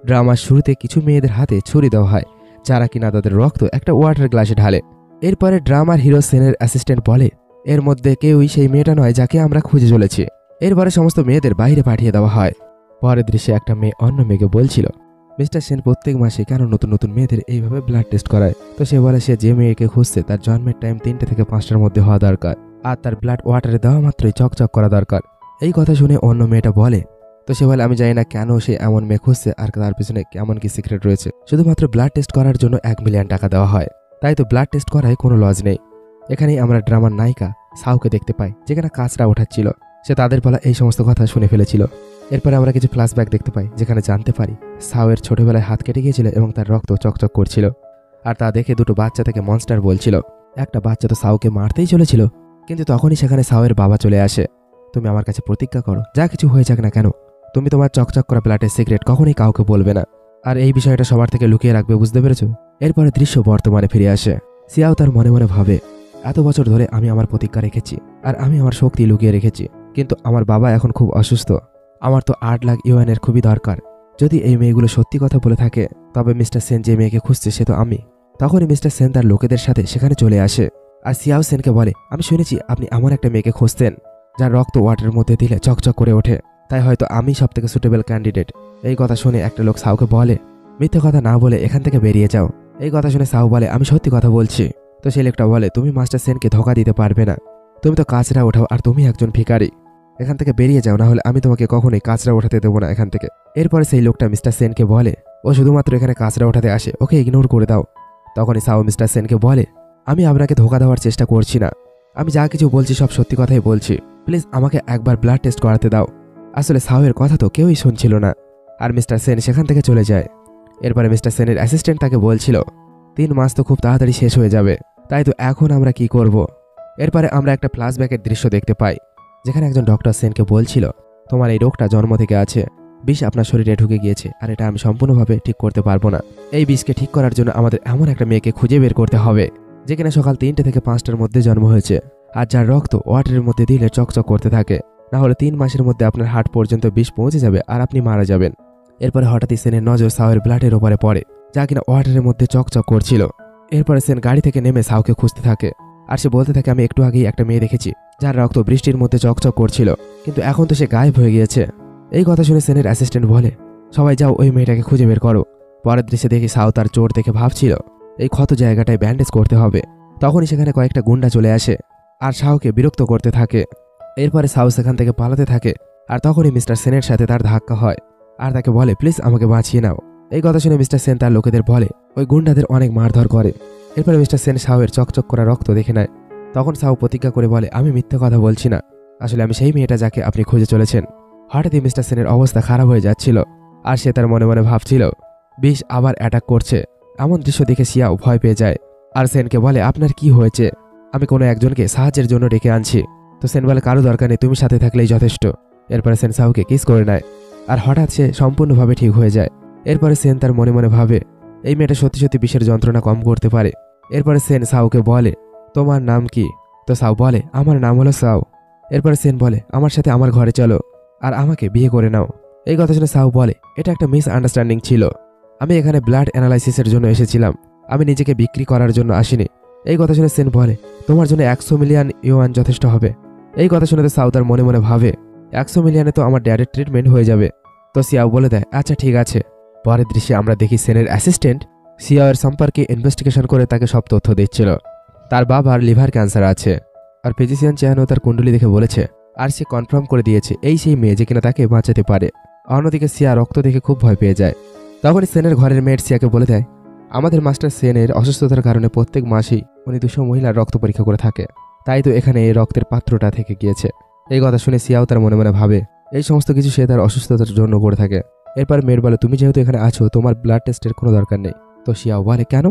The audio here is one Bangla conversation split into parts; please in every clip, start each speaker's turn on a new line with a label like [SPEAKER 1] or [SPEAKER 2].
[SPEAKER 1] ড্রামার শুরুতে কিছু মেয়েদের হাতে ছুরি দেওয়া হয়, যারা কিনা তাদের রক্ত একটা ওয়াটার গ্লাসে ঢালে। এরপরে ড্রামার হিরো সেনের অ্যাসিস্ট্যান্ট বলে, এর মধ্যে কেউই সেই মেয়েটা নয় যাকে আমরা খুঁজে চলেছি। এরপরে সমস্ত মেয়েদের বাইরে পাঠিয়ে দেওয়া হয়। পরের দৃশ্যে একটা মেয়ে অন্য মেয়েকে বলছিল, মিস্টার সেন প্রত্যেক মাসে কেন নতুন নতুন মেয়েদের এইভাবে ব্লাড টেস্ট করায়? তো সে বলে সে যে মেয়েকে খুঁজছে তার জন্মের টাইম 3টে থেকে 5টার মধ্যে হওয়া দরকার, আর তার ব্লাড ওয়াটারে দেওয়া মাত্রই চকচক করা দরকার। এই কথা শুনে অন্য মেয়েটা বলে, তো সে বলে আমি জানি না কেন সে এমন মেয়ে খুঁজছে আর তার পিছনে কেমন কি সিক্রেট রয়েছে, শুধুমাত্র ব্লাড টেস্ট করার জন্য 1 মিলিয়ন টাকা দেওয়া হয়, তাই তো ব্লাড টেস্ট করায় কোনো লজ নেই। এখানেই আমরা ড্রামার নায়িকা সাউকে দেখতে পাই, যেখানে কাঁচরা ওঠাচ্ছিল। সে তাদের বলা এই সমস্ত কথা শুনে ফেলেছিল। এরপরে আমরা কিছু ফ্ল্যাশব্যাক দেখতে পাই, যেখানে জানতে পারি সাউয়ের ছোটবেলায় হাত কেটে গিয়েছিল এবং তার রক্ত চকচক করছিল। আর তা দেখে দুটো বাচ্চা থেকে মনস্টার বলছিল। একটা বাচ্চা তো সাউকে মারতেই চলেছিল, কিন্তু তখনই সেখানে সাউয়ের বাবা চলে আসে। তুমি আমার কাছে প্রতিজ্ঞা করো, যা কিছু হয়ে যাক না কেন তুমি তোমার চকচক করা ব্লাডের সিক্রেট কখনোই কাউকে বলবে না, আর এই বিষয়টা সবার থেকে লুকিয়ে রাখবে, বুঝতে পেরেছো? এরপরে দৃশ্য বর্তমানে ফিরে আসে। সিয়াও তার মনে মনে ভাবে, এত বছর ধরে আমি আমার প্রতিজ্ঞা রেখেছি আর আমি আমার শক্তি লুকিয়ে রেখেছি, কিন্তু আমার বাবা এখন খুব অসুস্থ। আমার তো 8 লাখ ইউএনের খুবই দরকার। যদি এই মেয়েগুলো সত্যি কথা বলে থাকে, তবে মিস্টার সেন যে মেয়েকে খুঁজছে সে তো আমি। তখনই মিস্টার সেন তার লোকেদের সাথে সেখানে চলে আসে। আর সিয়াও সেনকে বলে, আমি শুনেছি আপনি এমন একটা মেয়েকে খুঁজতেন যার রক্ত ওয়াটারের মধ্যে দিলে চকচক করে ওঠে, তাই হয়তো আমি সব থেকে সুটেবল ক্যান্ডিডেট। এই কথা শুনে একটা লোক সাউকে বলে, মিথ্যে কথা না বলে এখান থেকে বেরিয়ে যাও। এই কথা শুনে সাউ বলে, আমি সত্যি কথা বলছি। তো সেই লোকটা বলে, তুমি মাস্টার সেনকে ধোঁকা দিতে পারবে না, তুমি তো কাঁচরা ওঠাও আর তুমি একজন ভিখারি। এখান থেকে বেরিয়ে যাও, না হলে আমি তোমাকে কখনোই কাঁচরা ওঠাতে দেবো না এখান থেকে। এরপরে সেই লোকটা মিস্টার সেনকে বলে, ও শুধুমাত্র এখানে কাঁচরা ওঠাতে আসে, ওকে ইগনোর করে দাও। তখনই সাউ মিস্টার সেনকে বলে, আমি আপনাকে ধোঁকা দেওয়ার চেষ্টা করছি না, আমি যা কিছু বলছি সব সত্যি কথাই বলছি, প্লিজ আমাকে একবার ব্লাড টেস্ট করাতে দাও। আসলে সাউয়ের কথা তো কেউই শুনছিল না, আর মিস্টার সেন সেখান থেকে চলে যায়। এরপরে মিস্টার সেনের অ্যাসিস্ট্যান্ট তাকে বলছিল, 3 মাস তো খুব তাড়াতাড়ি শেষ হয়ে যাবে, তাই তো এখন আমরা কি করব? এরপরে আমরা একটা ফ্ল্যাশব্যাকের দৃশ্য দেখতে পাই, যেখানে একজন ডক্টর সেনকে বলছিল, তোমার এই রোগটা জন্ম থেকে আছে, বিষ আপনার শরীরে ঢুকে গিয়েছে, আর এটা আমি সম্পূর্ণভাবে ঠিক করতে পারবো না। এই বিষকে ঠিক করার জন্য আমাদের এমন একটা মেয়েকে খুঁজে বের করতে হবে, যেখানে সকাল 3টে থেকে 5টার মধ্যে জন্ম হয়েছে, আর যার রক্ত ওয়াটারের মধ্যে দিলে চকচক করতে থাকে, না হলে 3 মাসের মধ্যে আপনার হার্ট পর্যন্ত বিষ পৌঁছে যাবে আর আপনি মারা যাবেন। এরপরে হঠাৎই সেনের নজর সাউয়ের ব্লাডের ওপরে পড়ে, যা কিনা ওয়াটারের মধ্যে চকচক করছিল। এরপরে সেন গাড়ি থেকে নেমে সাউকে খুঁজতে থাকে, আর সে বলতে থাকে, আমি একটু আগেই একটা মেয়ে দেখেছি যার রক্ত বৃষ্টির মধ্যে চকচক করছিল, কিন্তু এখন তো সে গায়েব হয়ে গিয়েছে। এই কথা শুনে সেনের অ্যাসিস্ট্যান্ট বলে, সবাই যাও ওই মেয়েটাকে খুঁজে বের করো। পরের দৃশ্যে দেখি সাউ তার চোট দেখে ভাবছিল এই ক্ষত জায়গাটায় ব্যান্ডেজ করতে হবে। তখনই সেখানে কয়েকটা গুন্ডা চলে আসে আর সাউকে বিরক্ত করতে থাকে। এরপরে সাউ সেখান থেকে পালাতে থাকে, আর তখনই মিস্টার সেনের সাথে তার ধাক্কা হয়, আর তাকে বলে, প্লিজ আমাকে বাঁচিয়ে নাও। এই কথা শুনে মিস্টার সেন তার লোকেদের বলে ওই গুন্ডাদের অনেক মারধর করে। এরপরে মিস্টার সেন সাউয়ের চকচক করা রক্ত দেখে নেয়। তখন সাউ প্রতিজ্ঞা করে বলে, আমি মিথ্যে কথা বলছি না, আসলে আমি সেই মেয়েটা যাকে আপনি খুঁজে চলেছেন। হঠাৎই মিস্টার সেনের অবস্থা খারাপ হয়ে যাচ্ছিল, আর সে তার মনে মনে ভাবছিল বিষ আবার অ্যাটাক করছে। এমন দৃশ্য দেখে সিয়াও ভয় পেয়ে যায়, আর সেনকে বলে, আপনার কি হয়েছে? আমি কোনো একজনকে সাহায্যের জন্য ডেকে আনছি। তো সেন বলে, কারো দরকার নেই, তুমি সাথে থাকলেই যথেষ্ট। এরপরে সেন সাউকে কিস করে নেয়, আর হঠাৎ সে সম্পূর্ণভাবে ঠিক হয়ে যায়। এরপরে সেন তার মনে মনে ভাবে এই মেয়েটা সত্যি সত্যি বিষের যন্ত্রণা কম করতে পারে। এরপরে সেন সাউকে বলে, তোমার নাম কি? তো সাউ বলে, আমার নাম হলো সাউ। এরপরে সেন বলে, আমার সাথে আমার ঘরে চলো আর আমাকে বিয়ে করে নাও। এই কথা শুনে সাউ বলে, এটা একটা মিস আন্ডারস্ট্যান্ডিং ছিল, আমি এখানে ব্লাড অ্যানালাইসিসের জন্য এসেছিলাম, আমি নিজেকে বিক্রি করার জন্য আসিনি। এই কথা শুনে সেন বলে, তোমার জন্য 100 মিলিয়ন ইউয়ান যথেষ্ট হবে। এই কথা শুনে তো সাউ তার মনে মনে ভাবে 100 মিলিয়নে তো আমার ড্যাডের ট্রিটমেন্ট হয়ে যাবে। তো সিয়াও বলে দেয়, আচ্ছা ঠিক আছে। পরের দৃশ্যে আমরা দেখি সেনের অ্যাসিস্ট্যান্ট সিয়াওয়ের সম্পর্কে ইনভেস্টিগেশন করে তাকে সব তথ্য দিচ্ছিল। তার বাবার লিভার ক্যান্সার আছে, আর ফিজিশিয়ান চেহানো তার কুণ্ডলি দেখে বলেছে, আর সে কনফার্ম করে দিয়েছে এই সেই মেয়ে যে কিনা তাকে বাঁচাতে পারে। অন্যদিকে সিয়া রক্ত দেখে খুব ভয় পেয়ে যায়। তখনই সেনের ঘরের মেয়ের সিয়াকে বলে দেয়, আমাদের মাস্টার সেনের অসুস্থতার কারণে প্রত্যেক মাসেই উনি 200 মহিলার রক্ত পরীক্ষা করে থাকে, তাই তো এখানে এই রক্তের পাত্রটা থেকে গিয়েছে। এই কথা শুনে সিয়াও তার মনে মনে ভাবে এই সমস্ত কিছু সে তার অসুস্থতার জন্য করে থাকে। এরপর মেয়ের বলে, তুমি যেহেতু এখানে আছো তোমার ব্লাড টেস্টের কোনো দরকার নেই। তো সিয়াও বলে, কেন?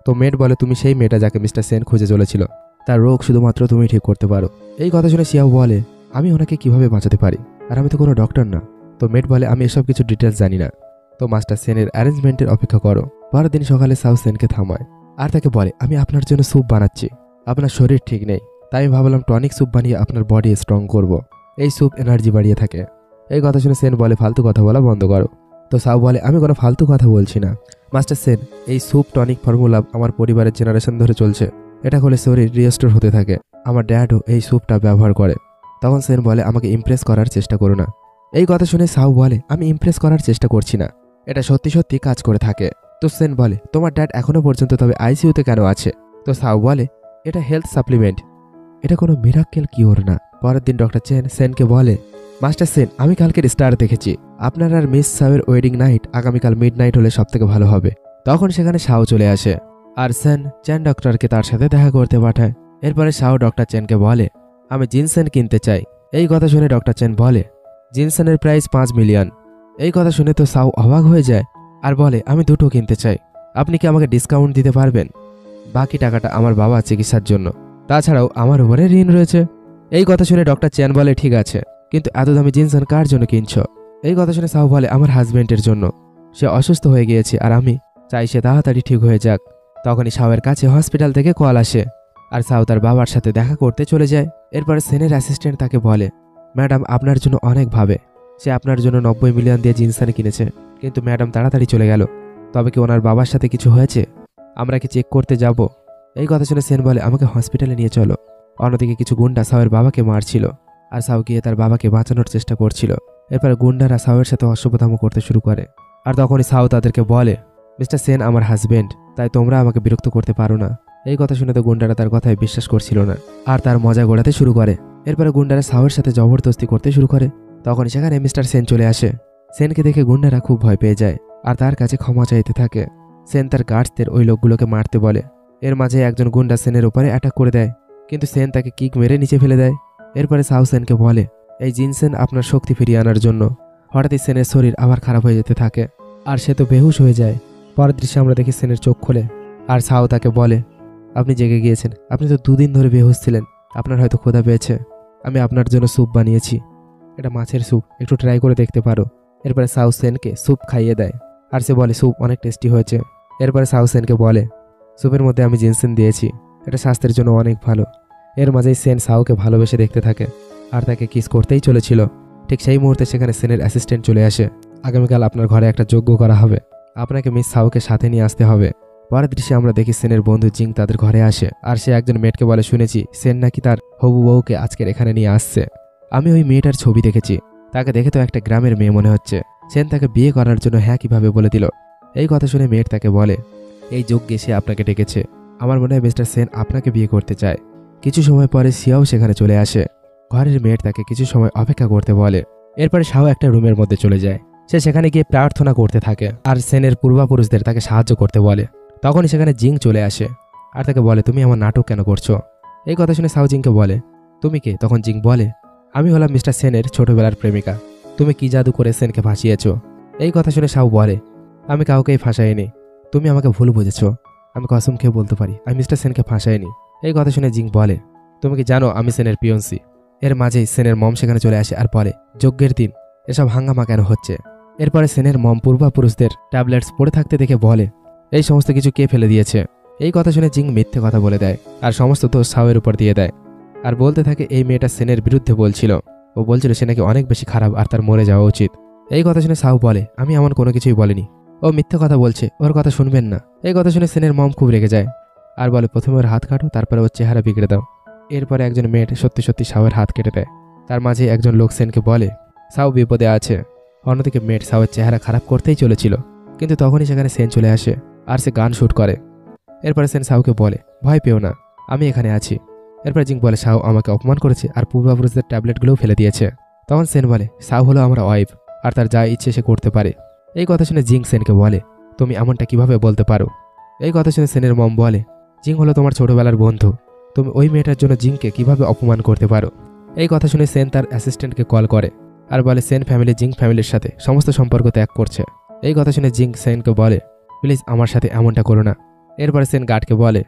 [SPEAKER 1] তো মেয়ের বলে, তুমি সেই মেয়েটা যাকে মিস্টার সেন খুঁজে চলেছিল, তার রোগ শুধুমাত্র তুমি ঠিক করতে পারো। এই কথা শুনে সিয়াও বলে, আমি ওনাকে কিভাবে বাঁচাতে পারি, আর আমি তো কোনো ডক্টর না। তো মেয়ের বলে, আমি এসব কিছু ডিটেলস জানি না, তো মাস্টার সেনের অ্যারেঞ্জমেন্টের অপেক্ষা করো। পরের দিন সকালে সাউ সেনকে থামায় আর তাকে বলে, আমি আপনার জন্য স্যুপ বানাচ্ছি, আপনার শরীর ঠিক নেই, তাই আমি ভাবলাম টনিক স্যুপ বানিয়ে আপনার বডি স্ট্রং করব। এই স্যুপ এনার্জি বাড়িয়ে থাকে। এই কথা শুনে সেন বলে, ফালতু কথা বলা বন্ধ করো, তো সাউ বলে আমি কোনো ফালতু কথা বলছি না মাস্টার সেন, এই স্যুপ টনিক ফর্মুলা আমার পরিবারের জেনারেশন ধরে চলছে। এটা হলে শরীর রিস্টোর হতে থাকে। আমার ড্যাডও এই স্যুপটা ব্যবহার করে। তখন সেন বলে আমাকে ইমপ্রেস করার চেষ্টা করো না। এই কথা শুনে সাউ বলে আমি ইমপ্রেস করার চেষ্টা করছি না, এটা সত্যি সত্যি কাজ করে থাকে। তো সেন বলে তোমার ড্যাড এখনো পর্যন্ত তবে আইসিইউতে কেন আছে? তো সাউ বলে এটা হেলথ সাপ্লিমেন্ট, এটা কোনো মিরাক্কেল কিওর না। পরের দিন ডক্টর চেন সেনকে বলে মাস্টার সেন, আমি কালকের স্টার দেখেছি, আপনার আর মিস সাউয়ের ওয়েডিং নাইট আগামীকাল মিডনাইট হলে সবথেকে ভালো হবে। তখন সেখানে সাউ চলে আসে আর সেন চেন ডক্টরকে তার সাথে দেখা করতে পাঠায়। এরপরে সাউ ডক্টর চেনকে বলে আমি জিনসেন কিনতে চাই। এই কথা শুনে ডক্টর চেন বলে জিনসেনের প্রাইস 5 মিলিয়ন। এই কথা শুনে তো সাউ অবাক হয়ে যায় আর বলে আমি দুটো কিনতে চাই, আপনি কি আমাকে ডিসকাউন্ট দিতে পারবেন? বাকি টাকাটা আমার বাবা চিকিৎসার জন্য, তাছাড়াও আমার উপরে ঋণ রয়েছে। এই কথা শুনে ডক্টর চেন বলে ঠিক আছে, কিন্তু এত দামি জিনসেন কার জন্য কিনছ? এই কথা শুনে সাউ বলে আমার হাজবেন্ডের জন্য, সে অসুস্থ হয়ে গিয়েছে আর আমি চাই সে তাড়াতাড়ি ঠিক হয়ে যাক। তখনই সাউয়ের কাছে হসপিটাল থেকে কল আসে আর সাউ তার বাবার সাথে দেখা করতে চলে যায়। এরপরে সেনের অ্যাসিস্ট্যান্ট তাকে বলে ম্যাডাম আপনার জন্য অনেক ভাবে, সে আপনার জন্য 90 মিলিয়ন দিয়ে জিনসেন কিনেছে, কিন্তু ম্যাডাম তাড়াতাড়ি চলে গেল। তবে কি ওনার বাবার সাথে কিছু হয়েছে? আমরা কি চেক করতে যাব? এই কথা শুনে সেন বলে আমাকে হসপিটালে নিয়ে চলো। অন্যদিকে কিছু গুন্ডা সাউয়ের বাবাকে মারছিল আর সাউ গিয়ে তার বাবাকে বাঁচানোর চেষ্টা করছিল। এরপরে গুন্ডারা সাউয়ের সাথে অসভ্যতাম করতে শুরু করে আর তখনই সাউ তাদেরকে বলে মিস্টার সেন আমার হাজবেন্ড, তাই তোমরা আমাকে বিরক্ত করতে পারো না। এই কথা শুনে তো গুন্ডারা তার কথায় বিশ্বাস করছিল না আর তার মজা গোড়াতে শুরু করে। এরপরে গুন্ডারা সাউয়ের সাথে জবরদস্তি করতে শুরু করে। তখন সেখানে মিস্টার সেন চলে আসে। সেনকে দেখে গুন্ডারা খুব ভয় পেয়ে যায় আর তার কাছে ক্ষমা চাইতে থাকে। সেন তার গার্ডসদের ওই লোকগুলোকে মারতে বলে। এর মাঝে একজন গুন্ডা সেনের উপরে অ্যাটাক করে দেয়, কিন্তু সেন তাকে কিক মেরে নিচে ফেলে দেয়। এরপরে সাউ সেনকে বলে এই জিনসেন আপনার শক্তি ফিরিয়ে আনার জন্য। হঠাৎই সেনের শরীর আবার খারাপ হয়ে যেতে থাকে আর সে তো বেহুশ হয়ে যায়। পরের দৃশ্যে আমরা দেখি সেনের চোখ খোলে আর সাউ তাকে বলে আপনি জেগে গিয়েছেন, আপনি তো 2 দিন ধরে বেহুশ ছিলেন, আপনার হয়তো ক্ষুধা পেয়েছে, আমি আপনার জন্য স্যুপ বানিয়েছি, এটা মাছের স্যুপ, একটু ট্রাই করে দেখতে পারো। এরপরে সাউ সেনকে স্যুপ খাইয়ে দেয় আর সে বলে স্যুপ অনেক টেস্টি হয়েছে। এরপরে সাউ সেনকে বলে স্যুপের মধ্যে আমি জিনসেন দিয়েছি, এটা স্বাস্থ্যের জন্য অনেক ভালো। এর মাঝেই সেন সাউকে ভালোবেসে দেখতে থাকে আর তাকে কিস করতেই চলেছিল। ঠিক সেই মুহূর্তে সেখানে সেনের অ্যাসিস্ট্যান্ট চলে আসে। আগামীকাল আপনার ঘরে একটা যজ্ঞ করা হবে, আপনাকে মিস সাউকে সাথে নিয়ে আসতে হবে। পরের দৃশ্যে আমরা দেখি সেনের বন্ধু জিং তাদের ঘরে আসে আর সে একজন মেয়েটকে বলে শুনেছি সেন নাকি তার হবু বউকে আজকের এখানে নিয়ে আসছে। আমি ওই মেয়েটার ছবি দেখেছি, তাকে দেখে তো একটা গ্রামের মেয়ে মনে হচ্ছে। সেন তাকে বিয়ে করার জন্য হ্যাঁ কিভাবে বলে দিল। এই কথা শুনে মেয়েট তাকে বলে এই যজ্ঞে সে আপনাকে ডেকেছে, আমার মনে হয় মিস্টার সেন আপনাকে বিয়ে করতে চায়। কিছু সময় পরে সিয়াও সেখানে চলে আসে। ঘরের মেয়েট তাকে কিছু সময় অপেক্ষা করতে বলে। এরপরে শাও একটা রুমের মধ্যে চলে যায়। সে সেখানে গিয়ে প্রার্থনা করতে থাকে আর সেনের পূর্বাপুরুষদের তাকে সাহায্য করতে বলে। তখনই সেখানে জিং চলে আসে আর তাকে বলে তুমি আমার নাটক কেন করছো? এই কথা শুনে সাউ জিংকে বলে তুমি কে? তখন জিং বলে আমি হলাম মিস্টার সেনের ছোটবেলার প্রেমিকা, তুমি কি জাদু করে সেনকে ফাঁসিয়েছ? এই কথা শুনে সাউ বলে আমি কাউকেই ফাঁসাইনি, তুমি আমাকে ভুল বুঝেছ, আমি কসম খেয়ে বলতে পারি আমি মিস্টার সেনকে ফাঁসাইনি। এই কথা শুনে জিং বলে তুমি কি জানো আমি সেনের পিয়ন্সি? এর মাঝেই সেনের মম সেখানে চলে আসে আর বলে যজ্ঞের দিন এসব হাঙ্গামা কেন হচ্ছে? এরপরে সেনের মম পূর্বাপুরুষদের ট্যাবলেটস পড়ে থাকতে দেখে বলে এই সমস্ত কিছু কে ফেলে দিয়েছে? এই কথা শুনে জিং মিথ্যে কথা বলে দেয় আর সমস্ত দোষ সাউয়ের উপর দিয়ে দেয় আর বলতে থাকে এই মেয়েটা সেনের বিরুদ্ধে বলছিল, ও বলছিল সে নাকি অনেক বেশি খারাপ আর তার মরে যাওয়া উচিত। এই কথা শুনে সাউ বলে আমি এমন কোনো কিছুই বলিনি, ও মিথ্যে কথা বলছে, ওর কথা শুনবেন না। এই কথা শুনে সেনের মম খুব রেগে যায় আর বলে প্রথমে ওর হাত কাটো, তারপরে ওর চেহারা বিগড়ে দাও। এরপরে একজন মেয়ে সত্যি সত্যি সাউয়ের হাত কেটে দেয়। তার মাঝে একজন লোক সেনকে বলে সাউ বিপদে আছে। অন্যদিকে মেট সাউয়ের চেহারা খারাপ করতেই চলেছিল, কিন্তু তখনই সেখানে সেন চলে আসে আর সে গান শুট করে। এরপরে সেন সাউকে বলে ভয় পেও না, আমি এখানে আছি। এরপর জিং বলে সাউ আমাকে অপমান করেছে আর পূর্বাপুরুষদের ট্যাবলেটগুলোও ফেলে দিয়েছে। তখন সেন বলে সাউ হলো আমার ওয়াইফ আর তার যা ইচ্ছে সে করতে পারে। এই কথা শুনে জিং সেনকে বলে তুমি এমনটা কিভাবে বলতে পারো? এই কথা শুনে সেনের মম বলে জিং হলো তোমার ছোটবেলার বন্ধু, তুমি ওই মেয়েটার জন্য জিংকে কিভাবে অপমান করতে পারো? এই কথা শুনে সেন তার অ্যাসিস্ট্যান্টকে কল করে আর বলে সেন ফ্যামিলি জিং ফ্যামিলির সাথে সমস্ত সম্পর্ক ত্যাগ করছে। এই কথা শুনে জিং সেনকে বলে প্লিজ আমার সাথে এমনটা করো না। এরপরে সেন গার্ডকে বলে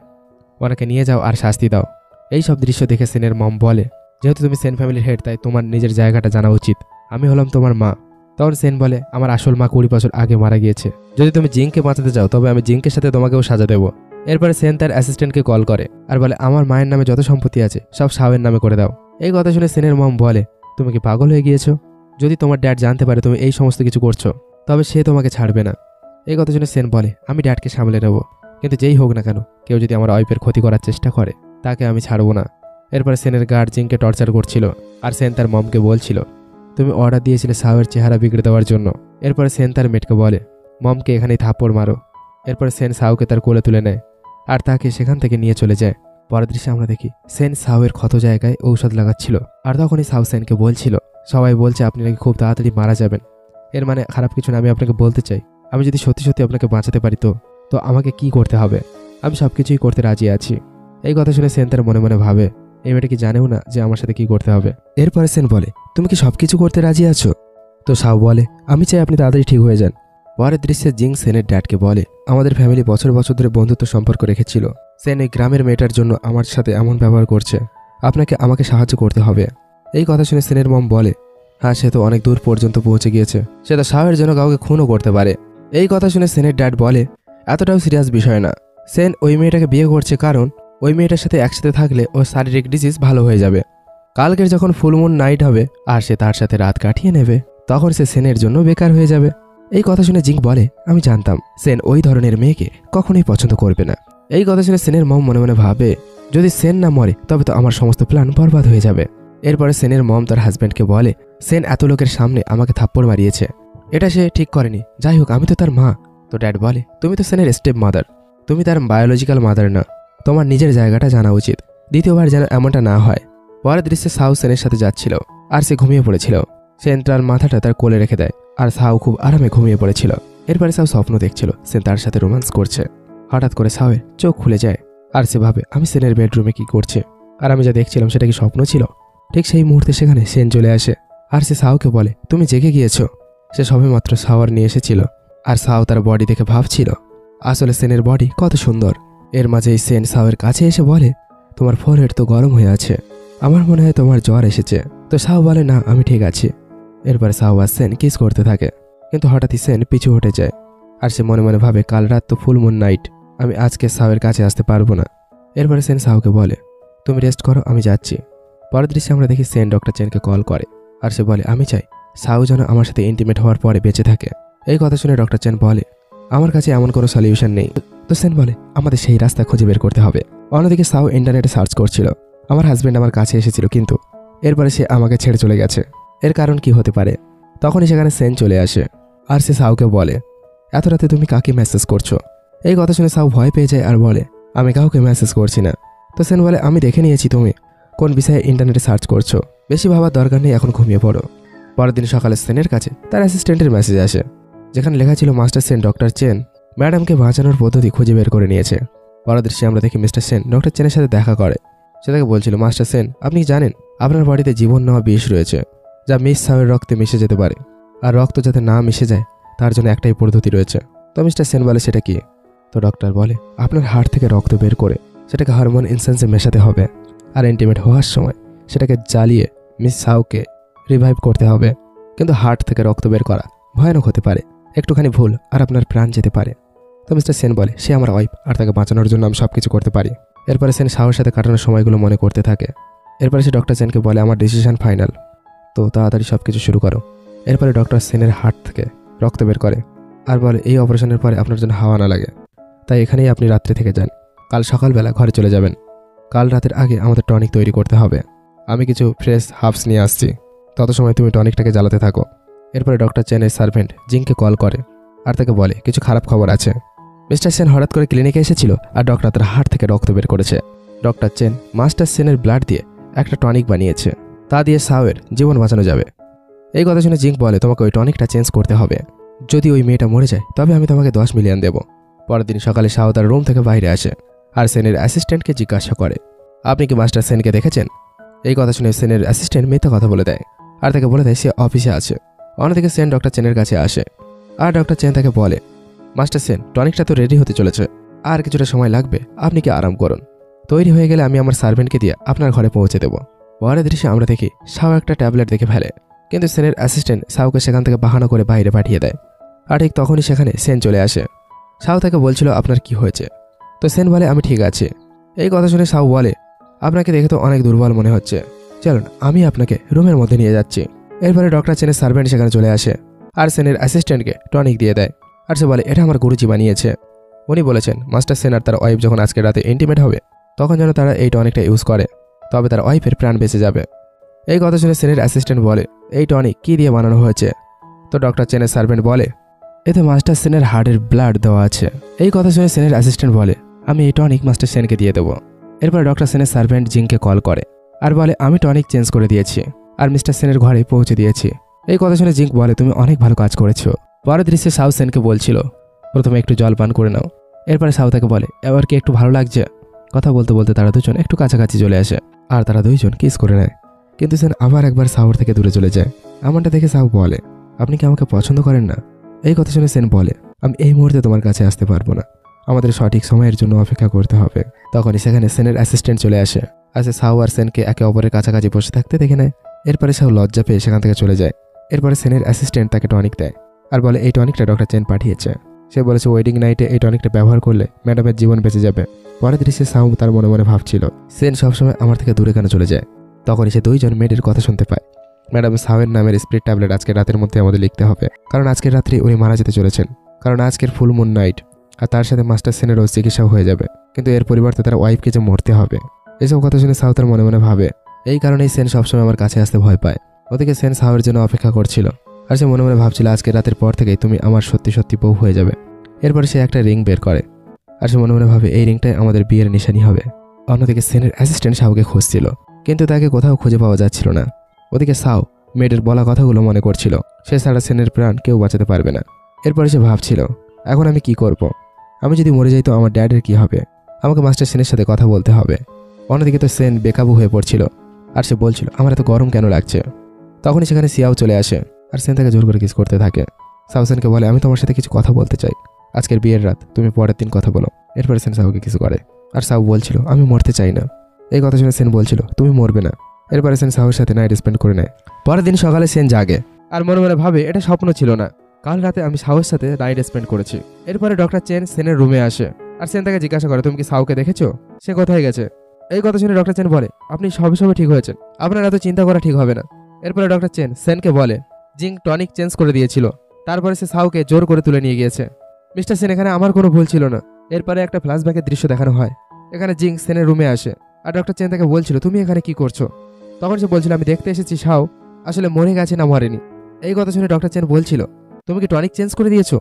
[SPEAKER 1] ওনাকে নিয়ে যাও আর শাস্তি দাও। এই সব দৃশ্য দেখে সেনের মম বলে যেহেতু তুমি সেন ফ্যামিলির হেড তাই তোমার নিজের জায়গাটা জানা উচিত, আমি হলাম তোমার মা। তখন সেন বলে আমার আসল মা 20 বছর আগে মারা গিয়েছে, যদি তুমি জিংকে বাঁচাতে চাও তবে আমি জিংকের সাথে তোমাকেও সাজা দেবো। এরপরে সেন তার অ্যাসিস্ট্যান্টকে কল করে আর বলে আমার মায়ের নামে যত সম্পত্তি আছে সব সাউয়ের নামে করে দাও। এই কথা শুনে সেনের মম বলে তুমি কি পাগল হয়ে গিয়েছো? যদি তোমার ড্যাড জানতে পারে তুমি এই সমস্ত কিছু করছো তবে সে তোমাকে ছাড়বে না। এই কথা শুনে সেন বলে, আমি ড্যাডকে সামলে নেব, কিন্তু যেই হোক না কেন কেউ যদি আমার ওয়াইফের ক্ষতি করার চেষ্টা করে তাকে আমি ছাড়বো না। এরপরে সেনের গার্ড জিংকে টর্চার করছিল, আর সেন তার মমকে বলছিল, তুমি অর্ডার দিয়েছিলে সাওয়ের চেহারা বিগড়ে দেওয়ার জন্য। এরপরে সেন তার মেটকে বলে, মমকে এখানেই থাপ্পড় মারো। এরপরে সেন সাওকে তার কোলে তুলে নেয় আর তাকে সেখান থেকে নিয়ে চলে যায়। পরের দৃশ্যে আমরা দেখি সেন সাওয়ের ক্ষত জায়গায় ঔষধ লাগাচ্ছিল, আর তখনই সাও সেনকে বলছিল, সবাই বলছে আপনি নাকি খুব তাড়াতাড়ি মারা যাবেন। এর মানে খারাপ কিছু না, আমি আপনাকে বলতে চাই, আমি যদি সত্যি সত্যি আপনাকে বাঁচাতে পারি তো আমাকে কি করতে হবে? আমি সবকিছুই করতে রাজি আছি। এই কথা শুনে সেন তার মনে মনে ভাবে, এই মেয়েটা কি জানেও না যে আমার সাথে কি করতে হবে। এরপরে সেন বলে, তুমি কি সবকিছু করতে রাজি আছো? তো সাও বলে, আমি চাই আপনি তাড়াতাড়ি ঠিক হয়ে যান। পরের দৃশ্যে জিং সেনের ড্যাডকে বলে, আমাদের ফ্যামিলি বছর বছর ধরে বন্ধুত্ব সম্পর্ক রেখেছিল। সেন এই গ্রামের মেয়েটার জন্য আমার সাথে এমন ব্যবহার করছে, আমাকে সাহায্য করতে হবে। এই কথা শুনে সেনের মম বলে, হ্যাঁ সে তো অনেক দূর পর্যন্ত পৌঁছে গিয়েছে, সে তো সাওয়ের জন্য কাউকে খুনও করতে পারে। এই কথা শুনে সেনের ড্যাড বলে, এতটাও সিরিয়াস বিষয় না, সেন ওই মেয়েটাকে বিয়ে করছে কারণ ওই মেয়েটার সাথে একসাথে থাকলে ওর শারীরিক ডিজিজ ভালো হয়ে যাবে। কালকের যখন ফুলমুন নাইট হবে আর সে তার সাথে রাত কাটিয়ে নেবে, তখন সে সেনের জন্য বেকার হয়ে যাবে। এই কথা শুনে জিং বলে, আমি জানতাম সেন ওই ধরনের মেয়েকে কখনোই পছন্দ করবে না। এই কথা শুনে সেনের মম মনে মনে ভাবে, যদি সেন না মরে তবে তো আমার সমস্ত প্ল্যান বরবাদ হয়ে যাবে। এরপরে সেনের মম তার হাজব্যান্ডকে বলে, সেন এত লোকের সামনে আমাকে থাপ্পড় মারিয়েছে, এটা সে ঠিক করেনি, যাই হোক আমি তো তার মা। তো ড্যাড বলে, তুমি তো সেনের স্টেপ মাদার, তুমি তার বায়োলজিক্যাল মাদার না, তোমার নিজের জায়গাটা জানা উচিত, দ্বিতীয়বার যেন এমনটা না হয়। পরের দৃশ্যে সাউ সেনের সাথে যাচ্ছিল আর সে ঘুমিয়ে পড়েছিল। সেন তার মাথাটা তার কোলে রেখে দেয় আর সাউ খুব আরামে ঘুমিয়ে পড়েছিল। এরপরে সাউ স্বপ্ন দেখছিল সেন তার সাথে রোম্যান্স করছে। হঠাৎ করে সাউয়ের চোখ খুলে যায় আর সে ভাবে, আমি সেনের বেডরুমে কি করছে, আর আমি যা দেখছিলাম সেটা কি স্বপ্ন ছিল? ঠিক সেই মুহূর্তে সেখানে সেন চলে আসে আর সে সাউকে বলে, তুমি জেগে গিয়েছো। সে সবেমাত্র শাওয়ার নিয়ে এসেছিল আর সাউ তার বডি দেখে ভাবছিল আসলে সেনের বডি কত সুন্দর। এর মাঝেই সেন সাউয়ের কাছে এসে বলে, তোমার ফোরহেড তো গরম হয়ে আছে, আমার মনে হয় তোমার জ্বর এসেছে। তো সাউ বলে, না আমি ঠিক আছি। এরপরে সাউ আর সেন কিস করতে থাকে, কিন্তু হঠাৎই সেন পিছু হটে যায় আর সে মনে মনে ভাবে, কাল রাত তো ফুলমুন নাইট, আমি আজকে সাউয়ের কাছে আসতে পারবো না। এরপরে সেন সাউকে বলে, তুমি রেস্ট করো, আমি যাচ্ছি। পরের দৃশ্যে আমরা দেখি সেন ডক্টর চেনকে কল করে আর সে বলে, আমি চাই সাউ যেন আমার সাথে ইন্টিমেট হওয়ার পরে বেঁচে থাকে। এই কথা শুনে ডক্টর চেন বলে, আমার কাছে এমন কোনো সলিউশন নেই। তো সেন বলে, আমাদের সেই রাস্তা খুঁজে বের করতে হবে। অন্যদিকে সাউ ইন্টারনেটে সার্চ করছিল, আমার হাজব্যান্ড আমার কাছে এসেছিল কিন্তু এরপরে সে আমাকে ছেড়ে চলে গেছে, এর কারণ কি হতে পারে? তখনই সেখানে সেন চলে আসে আর সে সাউকে বলে, এত রাতে তুমি কাকে মেসেজ করছো? এই কথা শুনে সাউ ভয় পেয়ে যায় আর বলে, আমি কাউকে মেসেজ করছি না। তো সেন বলে, আমি দেখে নিয়েছি তুমি কোন বিষয়ে ইন্টারনেটে সার্চ করছো, বেশি ভাবার দরকার নেই, এখন ঘুমিয়ে পড়ো। পরের দিন সকালে সেনের কাছে তার অ্যাসিস্ট্যান্টের মেসেজ আসে, যেখানে লেখা ছিল মাস্টার সেন ডক্টর চেন ম্যাডামকে বাঁচানোর পদ্ধতি খুঁজে বের করে নিয়েছে। পরের দৃশ্যে আমরা দেখি মিস্টার সেন ডক্টর চেনের সাথে দেখা করে। সে তাকে বলছিল, মাস্টার সেন আপনি জানেন আপনার বডিতে জীবন নেওয়া বিষ রয়েছে, যা মিস সাউয়ের রক্তে মিশে যেতে পারে, আর রক্ত যাতে না মিশে যায় তার জন্য একটাই পদ্ধতি রয়েছে। তো মিস্টার সেন বলে, সেটা কি? তো ডক্টর বলে, আপনার হার্ট থেকে রক্ত বের করে সেটাকে হরমোন ইনসেন্সে মেশাতে হবে, আর ইন্টিমেট হওয়ার সময় সেটাকে জ্বালিয়ে মিস সাউকে রিভাইভ করতে হবে। কিন্তু হার্ট থেকে রক্ত বের করা ভয়ানক হতে পারে, একটুখানি ভুল আর আপনার প্রাণ যেতে পারে। তো মিস্টার সেন বলে, সে আমার ওয়াইফ আর তাকে বাঁচানোর জন্য আমি সব কিছু করতে পারি। এরপরে সেন সাউয়ের সাথে কাটানোর সময়গুলো মনে করতে থাকে। এরপরে সে ডক্টর সেনকে বলে, আমার ডিসিশন ফাইনাল, তো তাড়াতাড়ি সব কিছু শুরু করো। এরপরে ডক্টর সেনের হার্ট থেকে রক্ত বের করে আর বলে, এই অপারেশনের পরে আপনার জন্য হাওয়া না লাগে, তাই এখানেই আপনি রাত্রে থেকে যান, কাল সকালবেলা ঘরে চলে যাবেন। কাল রাতের আগে আমাদের টনিক তৈরি করতে হবে, আমি কিছু ফ্রেশ হার্বস নিয়ে আসছি, তত সময় তুমি টনিকটাকে জ্বালাতে থাকো। এরপরে ডক্টর চেনের সার্ভেন্ট জিংকে কল করে আর তাকে বলে, কিছু খারাপ খবর আছে। মিস্টার সেন হঠাৎ করে ক্লিনিকে এসেছিল আর ডক্টর তার হার্ট থেকে রক্ত বের করেছে। ডক্টর চেন মাস্টার সেনের ব্লাড দিয়ে একটা টনিক বানিয়েছে, তা দিয়ে সাউয়ের জীবন বাঁচানো যাবে। এই কথা শুনে জিং বলে, তোমাকে ওই টনিকটা চেঞ্জ করতে হবে, যদি ওই মেয়েটা মরে যায় তবে আমি তোমাকে 10 মিলিয়ন দেব। পরের দিন সকালে সাউ তার রুম থেকে বাইরে আসে আর সেনের অ্যাসিস্ট্যান্টকে জিজ্ঞাসা করে, আপনি কি মাস্টার সেনকে দেখেছেন? এই কথা শুনে সেনের অ্যাসিস্ট্যান্ট মিথ্যা কথা বলে দেয় আর তাকে বলে দেয় সে অফিসে আছে। অন্যদিকে সেন ডক্টর চেনের কাছে আসে আর ডক্টর চেন তাকে বলে, মাস্টার সেন টনিকটা তো রেডি হতে চলেছে, আর কিছুটা সময় লাগবে, আপনি কি আরাম করুন, তৈরি হয়ে গেলে আমি আমার সার্ভেন্টকে দিয়ে আপনার ঘরে পৌঁছে দেব। পরের দৃশ্যে আমরা দেখি সাউ একটা ট্যাবলেট দেখে ফেলে, কিন্তু সেনের অ্যাসিস্ট্যান্ট সাউকে সেখান থেকে বাহানা করে বাইরে পাঠিয়ে দেয়। আর ঠিক তখনই সেখানে সেন চলে আসে। সাউ তাকে বলছিল, আপনার কি হয়েছে? তো সেন বলে, আমি ঠিক আছি। এই কথা শুনে সাউ বলে, আপনাকে দেখে তো অনেক দুর্বল মনে হচ্ছে, চলুন আমি আপনাকে রুমের মধ্যে নিয়ে যাচ্ছি। এরপরে ডক্টর চেনের সার্ভেন্ট সেখানে চলে আসে আর সেনের অ্যাসিস্ট্যান্টকে টনিক দিয়ে দেয়। আর সে বলে এটা আমার গুরুজি বানিয়েছে। উনি বলেছেন মাস্টার সেন আর তার ওয়াইফ যখন আজকে রাতে ইন্টিমেট হবে তখন যেন তারা এই টনিকটা ইউজ করে, তবে তার ওয়াইফের প্রাণ বেঁচে যাবে। এই কথা শুনে সেনের অ্যাসিস্ট্যান্ট বলে এই টনিক কী দিয়ে বানানো হয়েছে? তো ডক্টর চেনের সার্ভেন্ট বলে এতে মাস্টার সেনের হার্টের ব্লাড দেওয়া আছে। এই কথা শুনে সেনের অ্যাসিস্ট্যান্ট বলে আমি এই টনিক মাস্টার সেনকে দিয়ে দেবো। এরপর ডক্টর সেনের সার্ভেন্ট জিংকে কল করে আর বলে আমি টনিক চেঞ্জ করে দিয়েছি আর মিস্টার সেনের ঘরে পৌঁছে দিয়েছি। এই কথা শুনে জিঙ্ক বলে তুমি অনেক ভালো কাজ করেছো। পরের দৃশ্যে সাউ সেনকে বলছিল প্রথমে একটু জল পান করে নাও। এরপরে সাউ তাকে বলে এবার কি একটু ভালো লাগছে? কথা বলতে বলতে তারা দুজন একটু কাছাকাছি চলে আসে আর তারা দুইজন কিস করে নেয়, কিন্তু সেন আবার একবার সাউর থেকে দূরে চলে যায়। এমনটা দেখে সাউ বলে আপনি কি আমাকে পছন্দ করেন না? এই কথা শুনে সেন বলে আমি এই মুহূর্তে তোমার কাছে আসতে পারবো না, আমাদের সঠিক সময়ের জন্য অপেক্ষা করতে হবে। তখনই সেখানে সেনের অ্যাসিস্ট্যান্ট চলে আসে আর সে সাউ আর সেনকে একে অপরের কাছাকাছি বসে থাকতে দেখে নেয়। এরপরে সাউ লজ্জা পেয়ে সেখান থেকে চলে যায়। এরপরে সেনের অ্যাসিস্ট্যান্ট তাকে টনিক দেয় আর বলে এই টনিকটা ডক্টর চেন পাঠিয়েছে। সে বলেছে ওয়েডিং নাইটে এই টনিকটা ব্যবহার করলে ম্যাডামের জীবন বেঁচে যাবে। পরের দৃশ্যে সাউ তার মনে মনে ভাবছিল সেন সবসময় আমার থেকে দূরে কেন চলে যায়। তখনই সে দুইজন মেয়েদের কথা শুনতে পায়। ম্যাডাম সাউয়ের নামের স্প্রিট ট্যাবলেট আজকের রাতের মধ্যে আমাদের লিখতে হবে, কারণ আজকের রাত্রে উনি মারা যেতে চলেছেন, কারণ আজকের ফুল মুন নাইট আর তার সাথে মাস্টার সেনেরও চিকিৎসাও হয়ে যাবে, কিন্তু এর পরিবর্তে তার ওয়াইফকে যে মরতে হবে। এসব কথা শুনে সাউ তার মনে মনে ভাবে এই কারণেই সেন সবসময় আমার কাছে আসতে ভয় পায়। ওদিকে সেন সাউয়ের জন্য অপেক্ষা করছিল আর সে মনে মনে ভাবছিল আজকের রাতের পর থেকেই তুমি আমার সত্যি সত্যি বউ হয়ে যাবে। এরপরে সে একটা রিং বের করে আর সে মনে মনে ভাবে এই রিংটাই আমাদের বিয়ের নিশানি হবে। অন্যদিকে সেনের অ্যাসিস্ট্যান্ট সাউকে খুঁজছিল, কিন্তু তাকে কোথাও খুঁজে পাওয়া যাচ্ছিল না। ওদিকে সাউ মেয়েদের বলা কথাগুলো মনে করছিল, সে ছাড়া সেনের প্রাণ কেউ বাঁচাতে পারবে না। এরপরে সে ভাবছিল এখন আমি কি করব? আমি যদি মরে যাই তো আমার ড্যাডের কি হবে? আমাকে মাস্টার সেনের সাথে কথা বলতে হবে। অন্যদিকে তো সেন বেকাবু হয়ে পড়ছিল আর সে বলছিল আমার এত গরম কেন লাগছে। তখনই সেখানে সিয়াও চলে আসে আর সেন তাকে জোর করে কিস করতে থাকে। সাউ সেনকে বলে আমি তোমার সাথে কিছু কথা বলতে চাই, আজকের বিয়ের রাত, তুমি পরের দিন কথা বলো। এরপরে সেন সাউকে কিছু করে আর সাউ বলছিল আমি মরতে চাই না। এই কথা শুনে সেন বলছিল তুমি মরবে না। এরপরে সেন সাউর সাথে নাইট স্পেন্ড করে নেয়। পরের দিন সকালে সেন জাগে আর মনে মনে ভাবে এটা স্বপ্ন ছিল না, কাল রাতে আমি সাউর সাথে নাইট স্পেন্ড করেছি। এরপরে ডক্টর চেন সেনের রুমে আসে আর সেন তাকে জিজ্ঞাসা করে তুমি কি সাউকে দেখেছো, সে কোথায় গেছে? এই কথা শুনে ডক্টর চেন বলে আপনি সবে সবে ঠিক হয়েছেন, আপনার এত চিন্তা করা ঠিক হবে না। এরপরে ডক্টর চেন সেনকে বলে জিঙ্ক টনিক চেঞ্জ করে দিয়েছিল, তারপরে সে সাউকে জোর করে তুলে নিয়ে গিয়েছে। মিস্টার সেন এখানে আমার কোনো ভুল ছিল না। এরপরে একটা ফ্ল্যাশব্যাকের দৃশ্য দেখানো হয়। এখানে জিঙ্ক সেনের রুমে আসে আর ডক্টর চেন তাকে বলছিল তুমি এখানে কি করছো? তখন সে বলছিল আমি দেখতে এসেছি সাউ আসলে মরে গেছে না মরেনি। এই কথা শুনে ডক্টর চেন বলছিল তুমি কি টনিক চেঞ্জ করে দিয়েছো?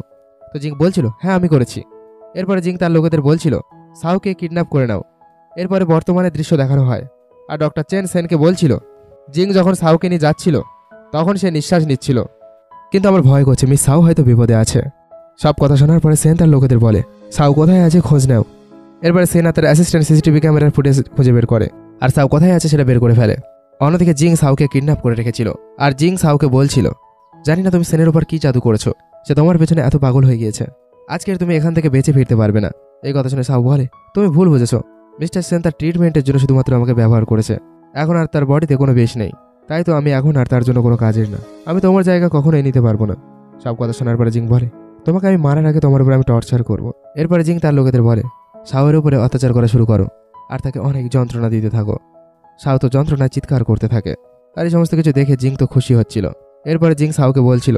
[SPEAKER 1] তো জিঙ্ক বলছিল হ্যাঁ আমি করেছি। এরপরে জিঙ্ক তার লোকেদের বলছিল সাউকে কিডন্যাপ করে নাও। এরপরে বর্তমানে দৃশ্য দেখানো হয় আর ডক্টর চেন সেনকে বলছিল জিঙ্ক যখন সাউকে নিয়ে যাচ্ছিল তখন সে নিঃশ্বাস নিচ্ছিল, কিন্তু আমার ভয় করছে মিস সাউ হয়তো বিপদে আছে। সব কথা শোনার পরে সেন তার লোকেদের বলে সাউ কোথায় আছে খোঁজ নাও। এরপরে সেন তার অ্যাসিস্ট্যান্ট সিসিটিভি ক্যামেরার ফুটেজ খুঁজে বের করে আর সাউ কোথায় আছে সেটা বের করে ফেলে। অন্যদিকে জিং সাউকে কিডন্যাপ করে রেখেছিল আর জিং সাউকে বলছিল জানি না তুমি সেনের উপর কি জাদু করেছো, সে তোমার পেছনে এত পাগল হয়ে গিয়েছে, আজকের তুমি এখান থেকে বেঁচে ফিরতে পারবে না। এই কথা শুনে সাউ বলে তুমি ভুল বুঝেছো, মিস্টার সেন তার ট্রিটমেন্টের জন্য শুধুমাত্র আমাকে ব্যবহার করেছে, এখন আর তার বডিতে কোনো বেশ নেই, তাই তো আমি এখন আর তার জন্য কোনো কাজের না, আমি তোমার জায়গা কখনোই নিতে পারবো না। সব কথা শোনার পরে জিং বলে তোমাকে আমি মারার আগে তোমার উপরে আমি টর্চার করবো। এরপরে জিং তার লোকেদের বলে সাউয়ের উপরে অত্যাচার করা শুরু করো আর তাকে অনেক যন্ত্রণা দিতে থাকো। সাউ তো যন্ত্রণায় চিৎকার করতে থাকে আর এই সমস্ত কিছু দেখে জিং তো খুশি হচ্ছিল। এরপরে জিং সাউকে বলছিল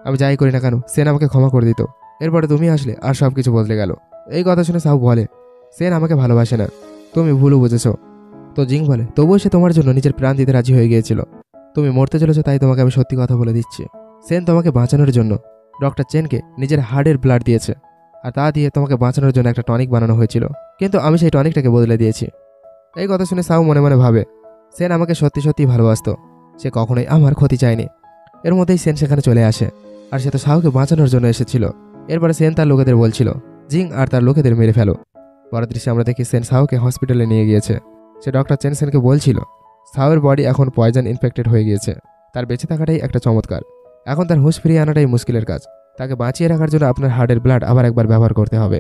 [SPEAKER 1] আমি যাই করি না কেন সেন আমাকে ক্ষমা করে দিত, এরপরে তুমি আসলে আর সব কিছু বদলে গেল। এই কথা শুনে সাউ বলে সেন আমাকে ভালোবাসে না, তুমি ভুলও বুঝেছো। তো জিং বলে তবুও সে তোমার জন্য নিজের প্রাণ দিতে রাজি হয়ে গিয়েছিল, তুমি মরতে চলেছো তাই তোমাকে আমি সত্যি কথা বলে দিচ্ছি, সেন তোমাকে বাঁচানোর জন্য ডক্টর চেনকে নিজের হার্টের ব্লাড দিয়েছে আর তা দিয়ে তোমাকে বাঁচানোর জন্য একটা টনিক বানানো হয়েছিল, কিন্তু আমি সেই টনিকটাকে বদলে দিয়েছি। এই কথা শুনে সাউ মনে মনে ভাবে সেন আমাকে সত্যি সত্যি ভালোবাসতো, সে কখনোই আমার ক্ষতি চায়নি। এর মধ্যেই সেন সেখানে চলে আসে আর সে তো সাউকে বাঁচানোর জন্য এসেছিল। এরপরে সেন তার লোকেদের বলছিল জিং আর তার লোকেদের মেরে ফেলো। পরের দৃশ্যে আমরা দেখি সেন সাউকে হসপিটালে নিয়ে গিয়েছে। সে ডক্টর চেন সেনকে বলছিল সাউয়ের বডি এখন পয়জন ইনফেক্টেড হয়ে গিয়েছে, তার বেঁচে থাকাটাই একটা চমৎকার, এখন তার হুঁশ ফিরিয়ে আনাটাই মুশকিলের কাজ, তাকে বাঁচিয়ে রাখার জন্য আপনার হার্টের ব্লাড আবার একবার ব্যবহার করতে হবে,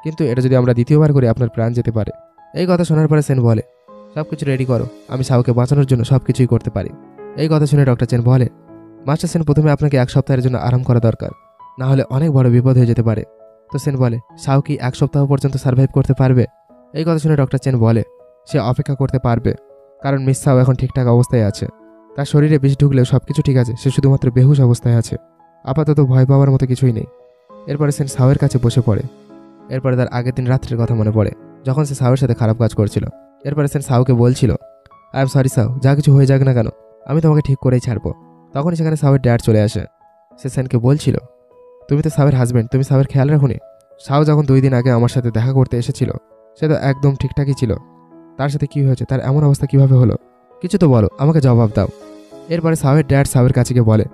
[SPEAKER 1] কিন্তু এটা যদি আমরা দ্বিতীয়বার করি আপনার প্রাণ যেতে পারে। এই কথা শোনার পরে সেন বলে সবকিছু রেডি করো, আমি সাউকে বাঁচানোর জন্য সবকিছুই করতে পারি। এই কথা শুনে ডক্টর চেন বলে মাস্টার সেন প্রথমে আপনাকে 1 সপ্তাহের জন্য আরাম করা দরকার, না হলে অনেক বড় বিপদ হয়ে যেতে পারে। তো সেন বলে সাউ কি 1 সপ্তাহ পর্যন্ত সার্ভাইভ করতে পারবে? এই কথা শুনে ডক্টর চেন বলে সে অপেক্ষা করতে পারবে, কারণ মিস সাউ এখন ঠিকঠাক অবস্থায় আছে, তার শরীরে বিষ ঢুকলেও সবকিছু ঠিক আছে, সে শুধুমাত্র বেহুশ অবস্থায় আছে। আপাতত ভয় পাওয়ার মতো কিছুই নেই। এরপরে সেন সাউয়ের কাছে বসে পড়ে। এরপরে তার আগের দিন রাত্রের কথা মনে পড়ে, যখন সে সাউয়ের সাথে খারাপ কাজ করছিল। এরপরে সেন সাউকে বলছিল, আই এম সরি সাউ, যা কিছু হয়ে যাক না কেন আমি তোমাকে ঠিক করেই ছাড়বো। তখনই সেখানে সাউয়ের ড্যাড চলে আসে। সে সেনকে বলছিল, তুমি তো সাউয়ের হাজব্যান্ড, তুমি সাউয়ের খেয়াল রাখুনি। সাউ যখন 2 দিন আগে আমার সাথে দেখা করতে এসেছিল সে তো একদম ঠিকঠাকই ছিল, তার সাথে কি হয়েছে, তার এমন অবস্থা কিভাবে হলো, কিছু তো বলো, আমাকে জবাব দাও। এরপরে সাউয়ের ড্যাড সাউয়ের কাছে গিয়ে বলে,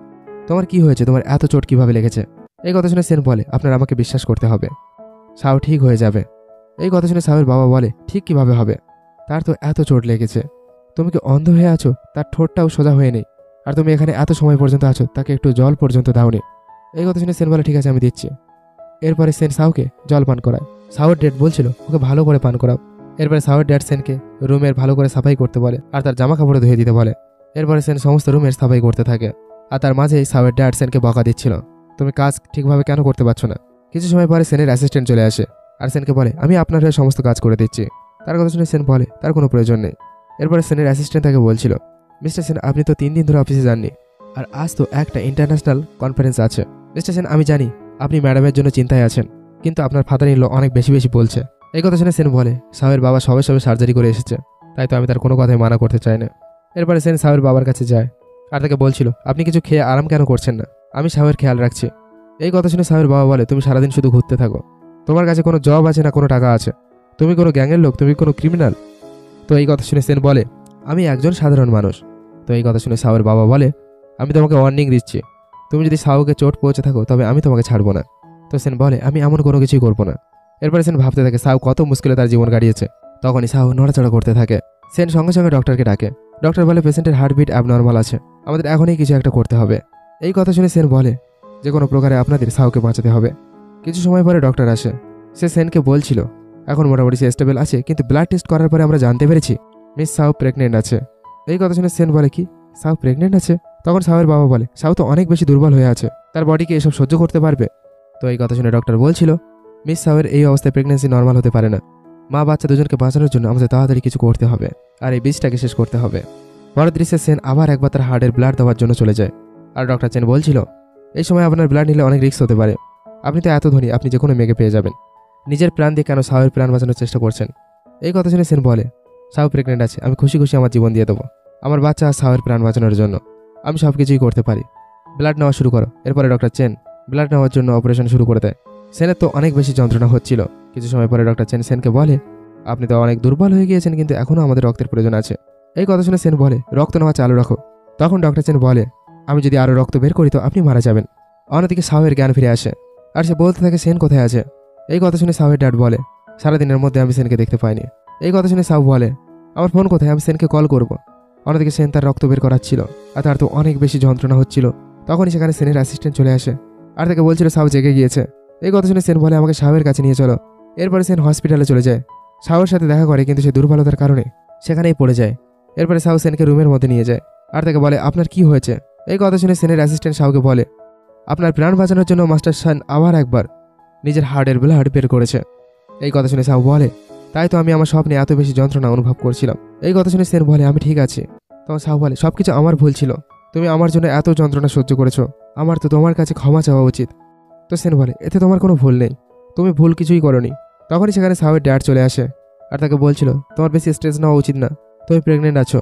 [SPEAKER 1] তোমার কি হয়েছে, তোমার এত চোট কিভাবে লেগেছে? এই কথা শুনে সেন বলে, আপনার আমাকে বিশ্বাস করতে হবে, সাউ ঠিক হয়ে যাবে। এই কথা শুনে সাউয়ের বাবা বলে, ঠিক কিভাবে হবে, তার তো এত চোট লেগেছে, তুমি কি অন্ধ হয়ে আছো, তার ঠোঁটটাও সোজা হয়ে নেই, আর তুমি এখানে এত সময় পর্যন্ত আছো, তাকে একটু জল পর্যন্ত দাওনি। এই কথা শুনে সেন বলে, ঠিক আছে আমি দিচ্ছি। এরপরে সেন সাউকে জল পান করায়। সাউয়ের ড্যাড বলছিল, ওকে ভালো করে পান করাও। এরপরে সাউয়ের ড্যাড সেনকে রুমের ভালো করে সাফাই করতে বলে আর তার জামা কাপড়ে ধুয়ে দিতে বলে। এরপরে সেন সমস্ত রুমের সাফাই করতে থাকে, আর তার মাঝেই সাউয়ের ড্যাড সেনকে বকা দিচ্ছিল, তুমি কাজ ঠিকভাবে কেন করতে পারছো না। কিছু সময় পরে সেনের অ্যাসিস্ট্যান্ট চলে আসে আর সেনকে বলে, আমি আপনার হয়ে সমস্ত কাজ করে দিচ্ছি। তার কথা শুনে সেন বলে, তার কোনো প্রয়োজন নেই। এরপরে সেনের অ্যাসিস্ট্যান্ট তাকে বলছিল, মিস্টার সেন আপনি তো 3 দিন ধরে অফিসে যাননি, আর আজ তো একটা ইন্টারন্যাশনাল কনফারেন্স আছে। মিস্টার সেন আমি জানি আপনি ম্যাডামের জন্য চিন্তায় আছেন, কিন্তু আপনার ফাদার ইন ল অনেক বেশি বেশি বলছে। এই কথা শুনে সেন বলে, সাউয়ের বাবা সবে সবে সার্জারি করে এসেছে, তাই তো আমি তার কোনো কথাই মানা করতে চাই না। এরপরে সেন সাউয়ের বাবার কাছে যায় আর তাকে বলছিল, আপনি কিছু খেয়ে আরাম কেন করছেন না, আমি সাউয়ের খেয়াল রাখছি। এই কথা শুনে সাউয়ের বাবা বলে, তুমি সারাদিন শুধু ঘুরতে থাকো, তোমার কাছে কোনো জব আছে না কোনো টাকা আছে, তুমি কোনো গ্যাংয়ের লোক, তুমি কোনো ক্রিমিনাল। তো এই কথা শুনে সেন বলে, আমি একজন সাধারণ মানুষ। তো এই কথা শুনে সাউয়ের বাবা বলে, আমি তোমাকে ওয়ার্নিং দিচ্ছি, তুমি যদি সাউকে চোট পৌঁছে থাকো তবে আমি তোমাকে ছাড়বো না। তো সেন বলে, আমি এমন কোনো কিছুই করবো না। এরপরে সেন ভাবতে থাকে সাউ কত মুশকিলে তার জীবন কাটিয়েছে। তখনই সাউ নড়াচড়া করতে থাকে। সেন সঙ্গে সঙ্গে ডক্টরকে ডাকে। ডক্টর বলে, পেশেন্টের হার্টবিট অ্যাবনর্মাল আছে, আমাদের এখনই কিছু একটা করতে হবে। এই কথা শুনে সেন বলে, যে কোনো প্রকারে আপনাদের সাউকে বাঁচাতে হবে। কিছু সময় পরে ডক্টর আসে। সে সেনকে বলছিল, এখন মোটামুটি সে স্টেবল আছে, কিন্তু ব্লাড টেস্ট করার পরে আমরা জানতে পেরেছি মিস সাউ প্রেগনেন্ট আছে। এই কথা শুনে সেন বলে, কি সাউ প্রেগনেন্ট আছে? তখন সাউয়ের বাবা বলে, সাউ তো অনেক বেশি দুর্বল হয়ে আছে, তার বডি কি এসব সহ্য করতে পারবে? তো এই কথা শুনে ডক্টর বলছিল, মিস সাউয়ের এই অবস্থায় প্রেগনেন্সি নর্মাল হতে পারে না, মা বাচ্চা দুজনকে বাঁচানোর জন্য আমাদের তাড়াতাড়ি কিছু করতে হবে, আর এই বীজটাকে শেষ করতে হবে। পরের দৃশ্যে সেন আবার একবার তার হার্টের ব্লাড দেওয়ার জন্য চলে যায়, আর ডক্টর চেন বলছিল, এই সময় আপনার ব্লাড নিলে অনেক রিস্ক হতে পারে, আপনি তো এত ধনী, আপনি যে কোনো মেয়েকে পেয়ে যাবেন, নিজের প্রাণ দিয়ে কেন সাউয়ের প্রাণ বাঁচানোর চেষ্টা করছেন? এই কথা শুনে সেন বলে, সাউ প্রেগনেন্ট আছে, আমি খুশি খুশি আমার জীবন দিয়ে দেবো, আমার বাচ্চা আর সাউয়ের প্রাণ বাঁচানোর জন্য আমি সব কিছুই করতে পারি, ব্লাড নেওয়া শুরু করো। এরপরে ডক্টর চেন ব্লাড নেওয়ার জন্য অপারেশন শুরু করে দেয়। সেনের তো অনেক বেশি যন্ত্রণা হচ্ছিল। কিছু সময় পরে ডক্টর চেন সেনকে বলে, আপনি তো অনেক দুর্বল হয়ে গিয়েছেন, কিন্তু এখনও আমাদের রক্তের প্রয়োজন আছে। এই কথা শুনে সেন বলে, রক্ত নেওয়া চালু রাখো। তখন ডক্টর চেন বলে, আমি যদি আরও রক্ত বের করি তো আপনি মারা যাবেন। অন্যদিকে সাউয়ের জ্ঞান ফিরে আসে আর সে বলতে থাকে, সেন কোথায় আছে? এই কথা শুনে সাউয়ের ড্যাড বলে, সারাদিনের মধ্যে আমি সেনকে দেখতে পাইনি। এই কথা শুনে সাউ বলে, আমার ফোন কোথায়, আমি সেনকে কল করব। অন্যদিকে সেন তার রক্ত বের করাচ্ছিল আর তার তো অনেক বেশি যন্ত্রণা হচ্ছিল। তখনই সেখানে সেনের অ্যাসিস্ট্যান্ট চলে আসে আর তাকে বলছিল সাউ জেগে গিয়েছে। এই কথা শুনে সেন বলে, আমাকে সাউয়ের কাছে নিয়ে চলো। এরপরে সেন হসপিটালে চলে যায়। সাউয়ের সাথে দেখা করে, কিন্তু সে দুর্বলতার কারণে সেখানেই পড়ে যায়। এরপরে সাউ সেনকে রুমের মধ্যে নিয়ে যায় আর তাকে বলে, আপনার কি হয়েছে? এই কথা শুনে সেনের অ্যাসিস্ট্যান্ট সাউকে বলে, আপনার প্রাণ বাঁচানোর জন্য মাস্টার শান আবার একবার নিজের হার্টের ব্লাড বের করেছে। এই কথা শুনে সাউ বলে, তাই তো আমি আমার স্বপ্নে এত বেশি যন্ত্রণা অনুভব করছিলাম। এই কথা শুনে সেন বলে, আমি ঠিক আছি। তখন সাউ বলে, সবকিছু আমার ভুল ছিল, তুমি আমার জন্য এত যন্ত্রণা সহ্য করেছো, আমার তো তোমার কাছে ক্ষমা চাওয়া উচিত। তো সেন বলে, এতে তোমার কোনো ভুল নেই, তুমি ভুল কিছুই করনি। তখনই সেখানে সাউয়ের ড্যাড চলে আসে আর তাকে বলছিল, তোমার বেশি স্ট্রেস নেওয়া উচিত না, তুমি প্রেগনেন্ট আছো।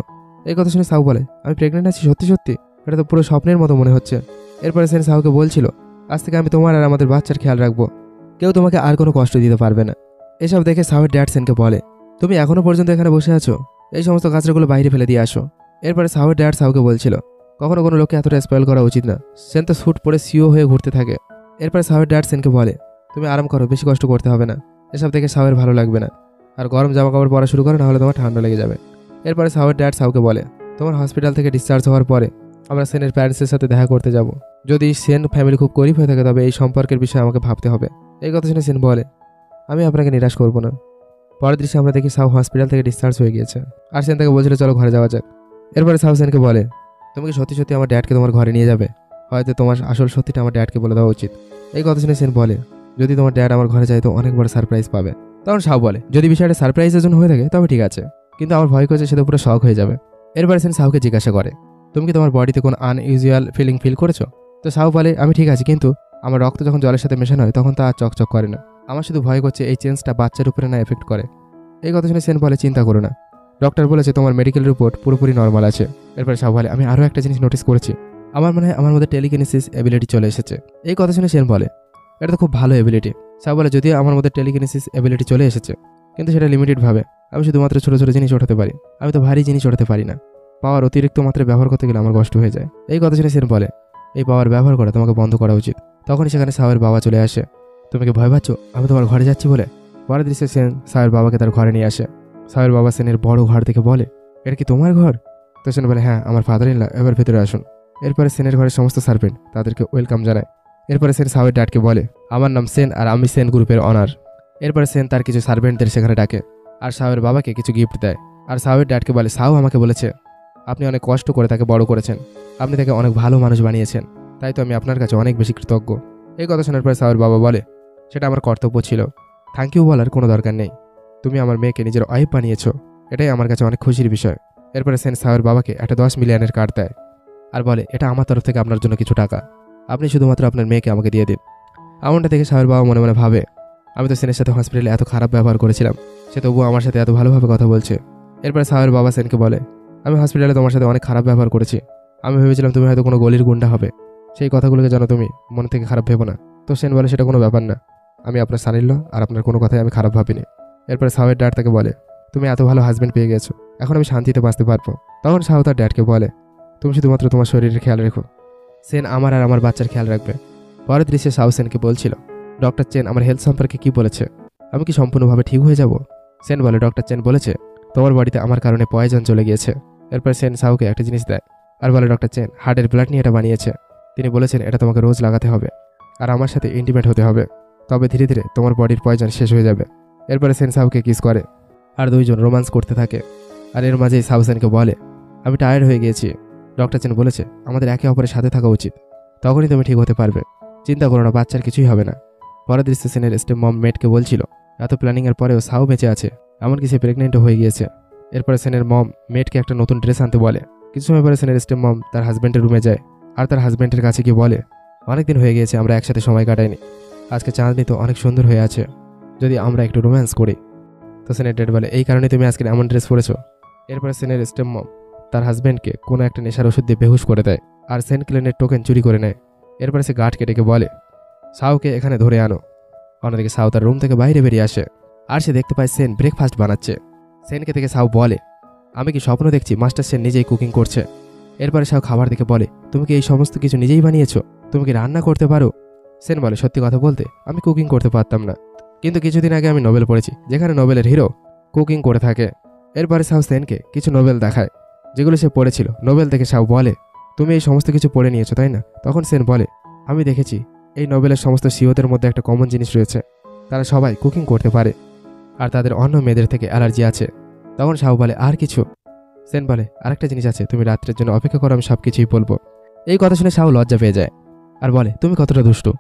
[SPEAKER 1] এই কথা শুনে সাউ বলে, আমি প্রেগনেন্ট আছি সত্যি সত্যি? এটা তো পুরো স্বপ্নের মতো মনে হচ্ছে। এরপরে সেন সাউকে বলছিল, আজ থেকে আমি তোমার আর আমাদের বাচ্চার খেয়াল রাখবো, কেউ তোমাকে আর কোনো কষ্ট দিতে পারবে না। এসব দেখে সাউয়ের ড্যাড সেনকে বলে, তুমি এখনো পর্যন্ত এখানে বসে আছো, এই সমস্ত কাঁচরাগুলো বাইরে ফেলে দিয়ে আসো। এরপরে সাউয়ের ড্যাড সাউকে বলছিল, কখনো কোনো লোককে এতটা স্পয়েল করা উচিত না, সেন তো স্যুট পরে সিও হয়ে ঘুরতে থাকে। এরপরে সাউয়ের ড্যাড সেনকে বলে, তুমি আরাম করো, বেশি কষ্ট করতে হবে না। এসব দেখে সাউয়ের ভালো লাগবে না, আর গরম জামা কাপড় পরা শুরু করো, নাহলে তোমার ঠান্ডা লেগে যাবে। এরপরে সাউয়ের ড্যাড সাউকে বলে, তোমার হসপিটাল থেকে ডিসচার্জ হওয়ার পরে আমরা সেনের প্যারেন্টসের সাথে দেখা করতে যাব। যদি সেন ফ্যামিলি খুব গরিব হয়ে থাকে তবে এই সম্পর্কের বিষয়ে আমাকে ভাবতে হবে। এই কথা শুনে সেন বলে, আমি আপনাকে নিরাশ করবো না। পরের দৃশ্যে আমরা দেখি সাউ হসপিটাল থেকে ডিসচার্জ হয়ে গিয়েছে আর সেন তাকে বলছিল, চলো ঘরে যাওয়া যাক। এরপরে সাউ সেনকে বলে, তুমি কি সত্যি সত্যি আমার ড্যাডকে তোমার ঘরে নিয়ে যাবে? হয়তো তোমার আসল সত্যিটা আমার ড্যাডকে বলে দেওয়া উচিত। এই কথা শুনে সেন বলে, যদি তোমার ড্যাড আমার ঘরে যায় তো অনেক বড় সারপ্রাইজ পাবে। তখন সাউ বলে, যদি বিষয়টা সারপ্রাইজের জন্য হয়ে থাকে তবে ঠিক আছে, কিন্তু আমার ভয় করছে সে তো পুরো শক হয়ে যাবে। এরপরে সেন সাউকে জিজ্ঞাসা করে, তুমি কি তোমার বডিতে কোনো আনইউজুয়াল ফিল করেছো? তো সাউ বলে আমি ঠিক আছি, কিন্তু আমার রক্ত যখন জলের সাথে মেশানো হয় তখন তা আর চকচক করে না। আমার শুধু ভয় করছে এই চেঞ্জটা বাচ্চার উপরে না এফেক্ট করে। এই কথা শুনে সেন বলে চিন্তা করো না, ডক্টর বলেছে তোমার মেডিকেল রিপোর্ট পুরোপুরি নর্মাল আছে। এরপরে সাউ বলে আমি আরও একটা জিনিস নোটিস করেছি, আমার মনে হয় আমার মধ্যে টেলিকিনেসিস এবিলিটি চলে এসেছে। এই কথা শুনে সেন বলে এটা তো খুব ভালো এবিলিটি। সাউ বলে যদিও আমার মধ্যে টেলিকিনেসিস এবিলিটি চলে এসেছে, কিন্তু সেটা লিমিটেডভাবে। আমি শুধুমাত্র ছোটো ছোটো জিনিস ওঠাতে পারি, আমি তো ভারী জিনিস ওঠাতে পারি না। পাওয়ার অতিরিক্ত মাত্রায় ব্যবহার করতে গেলে আমার কষ্ট হয়ে যায়। এই কথা শুনে সেন বলে এই পাওয়ার ব্যবহার করা তোমাকে বন্ধ করা উচিত। তখনই সেখানে সাউয়ের বাবা চলে আসে। তুমি কি ভয় পাচ্ছ আমি তোমার ঘরে যাচ্ছি বলে? পরের দৃশ্যে সেন সাউয়ের বাবাকে তার ঘরে নিয়ে আসে। সাউয়ের বাবা সেনের বড় ঘর থেকে বলে এটা কি তোমার ঘর? তো সেন বলে হ্যাঁ, আমার ফাদার ইন ল, এবার ভেতরে আসুন। এরপরে সেনের ঘরের সমস্ত সার্ভেন্ট তাদেরকে ওয়েলকাম জানায়। এরপরে সেন সাউয়ের ড্যাডকে বলে আমার নাম সেন আর আমি সেন গ্রুপের অনার। এরপরে সেন তার কিছু সার্ভেন্টদের সেখানে ডাকে আর সাউয়ের বাবাকে কিছু গিফট দেয়। আর সাউয়ের ড্যাডকে বলে সাউ আমাকে বলেছে আপনি অনেক কষ্ট করে তাকে বড় করেছেন, আপনি তাকে অনেক ভালো মানুষ বানিয়েছেন, তাই তো আমি আপনার কাছে অনেক বেশি কৃতজ্ঞ। এই কথা শোনার পরে সাউয়ের বাবা বলে সেটা আমার কর্তব্য ছিল, থ্যাংক ইউ বলার কোনো দরকার নেই, তুমি আমার মেয়েকে নিজের ওয়াইফ বানিয়েছো, এটাই আমার কাছে অনেক খুশির বিষয়। এরপরে সেন সাউয়ের বাবাকে একটা 10 মিলিয়নের কার্ড দেয় আর বলে এটা আমার তরফ থেকে আপনার জন্য কিছু টাকা, আপনি শুধুমাত্র আপনার মেয়েকে আমাকে দিয়ে দিন। এমনটা দেখে সাউয়ের বাবা মনে মনে ভাবে আমি তো সেনের সাথে হসপিটালে এত খারাপ ব্যবহার করেছিলাম, সে তবুও আমার সাথে এত ভালোভাবে কথা বলছে। এরপরে সাউয়ের বাবা সেনকে বলে আমি হসপিটালে তোমার সাথে অনেক খারাপ ব্যবহার করেছি, আমি ভেবেছিলাম তুমি হয়তো কোনো গলির গুন্ডা হবে, সেই কথাগুলোকে জানো তুমি মন থেকে খারাপ ভেবো না। তো সেন বলে সেটা কোনো ব্যাপার না, আমি আপনার সানিল্য আর আপনার কোনো কথাই আমি খারাপ ভাবিনি। এরপরে সাউয়ের ড্যাড তাকে বলে তুমি এত ভালো হাজব্যান্ড পেয়ে গেছো, এখন আমি শান্তিতে বাঁচতে পারবো। তখন সাউ তার ড্যাডকে বলে তুমি শুধুমাত্র তোমার শরীরের খেয়াল রেখো, সেন আমার আর আমার বাচ্চার খেয়াল রাখবে। পরের দৃশ্যে সাউ সেনকে বলছিল ডক্টর চেন আমার হেলথ সম্পর্কে কি বলেছে, আমি কি সম্পূর্ণভাবে ঠিক হয়ে যাব? সেন বলে ডক্টর চেন বলেছে তোমার বডিতে আমার কারণে পয়জন চলে গিয়েছে। এরপর সেন সাউকে একটা জিনিস দেয় আর বলে ডক্টর চেন হার্টের ব্লাড নিয়ে এটা বানিয়েছে, তিনি বলেছেন এটা তোমাকে রোজ লাগাতে হবে আর আমার সাথে ইন্টিমেট হতে হবে, তবে ধীরে ধীরে তোমার বডির পয়জন শেষ হয়ে যাবে। এরপরে সেন সাউকে কিস করে আর দুইজন রোমান্স করতে থাকে। আর এর মাঝেই সাউ সেনকে বলে আমি টায়ার্ড হয়ে গিয়েছি, ডক্টর চেন বলেছে আমাদের একে অপরের সাথে থাকা উচিত, তখনই তুমি ঠিক হতে পারবে, চিন্তা করো না, বাচ্চার কিছুই হবে না। পরের দৃশ্যে সেনের স্টেপ মম মেটকে বলছিল এত প্ল্যানিংয়ের পরেও সাউ বেঁচে আছে, এমনকি সে প্রেগনেন্টও হয়ে গিয়েছে। এরপরে সেনের মম মেটকে একটা নতুন ড্রেস আনতে বলে। কিছু সময় পরে সেনের স্টেপ মম তার হাজব্যান্ডের রুমে যায় আর তার হাজব্যান্ডের কাছে গিয়ে বলে অনেকদিন হয়ে গিয়েছে আমরা একসাথে সময় কাটাইনি, আজকে চাঁদনি তো অনেক সুন্দর হয়ে আছে, যদি আমরা একটু রোম্যান্স করি। তো সেনের ড্যাড বলে এই কারণে তুমি আজকে এমন ড্রেস পরেছো। এরপরে সেনের স্টেপ মম তার হাজব্যান্ডকে কোনো একটা নেশার ওষুধ দিয়ে বেহুশ করে দেয় আর সেন্ট ক্লেনের টোকেন চুরি করে নেয়। এরপরে সে গার্ডকে ডেকে বলে সাউকে এখানে ধরে আনো। অন্যদিকে সাউ তার রুম থেকে বাইরে বেরিয়ে আসে আর সে দেখতে পায় সেন ব্রেকফাস্ট বানাচ্ছে। সেনকে থেকে সাউ বলে আমি কি স্বপ্ন দেখছি মাস্টার সেন নিজেই কুকিং করছে। এরপরে সাউ খাবার দেখে বলে তুমি কি এই সমস্ত কিছু নিজেই বানিয়েছো, তুমি কি রান্না করতে পারো? সেন বলে সত্যি কথা বলতে আমি কুকিং করতে পারতাম না, কিন্তু কিছুদিন আগে আমি নোবেল পড়েছি যেখানে নোবেলের হিরো কুকিং করে থাকে। এরপরে সাউ সেনকে কিছু নোবেল দেখায় যেগুলো সে পড়েছিল। নোবেল দেখে সাউ বলে তুমি এই সমস্ত কিছু পড়ে নিয়েছো তাই না? তখন সেন বলে আমি দেখেছি এই নোবেলের সমস্ত সিওদের মধ্যে একটা কমন জিনিস রয়েছে, তারা সবাই কুকিং করতে পারে আর তাদের অন্য মেয়েদের থেকে অ্যালার্জি আছে। তখন সাউ বলে আর কিছু? সেন বলে আরেকটা জিনিস আছে, তুমি রাত্রের জন্য অপেক্ষা করো, আমি সব কিছুই বলবো। এই কথা শুনে সাউ লজ্জা পেয়ে যায় আর বলে তুমি কতটা দুষ্টু,